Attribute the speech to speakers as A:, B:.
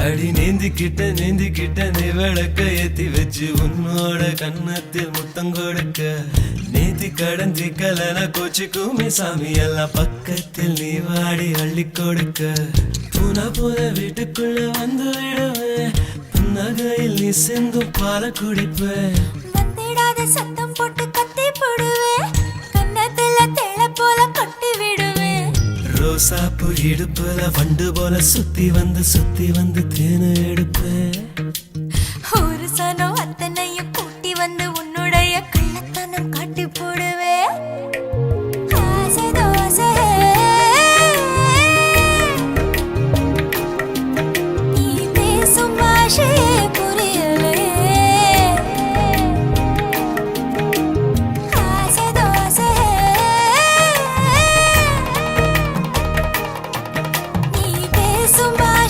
A: அடி நீந்திக்கிட்ட நீ விளக்க ஏத்தி வச்சு உன்னோட கன்னத்தில் முத்தம் கொடுக்க நீதி கடந்தி கலன கோச்சிக்குமே சாமி எல்லாம் பக்கத்தில் நீ வாடி அள்ளி கொடுக்க பூனா போல வீட்டுக்குள்ள வந்து விடுவேன் புன்னகையில் நீ சிந்தும் பால குடிப்பேன்
B: வந்திடாத சத்தம் போட்டு கத்தி போடுவேன் கன்னத்துல தேள போல கொட்டி விடுவேன்
A: ரோசாப்பு இடுப்புல வண்டு போல சுத்தி வந்து தேனை எடுப்பேன்
B: ஒரு சனம் அத்தனையும் கூட்டி வந்து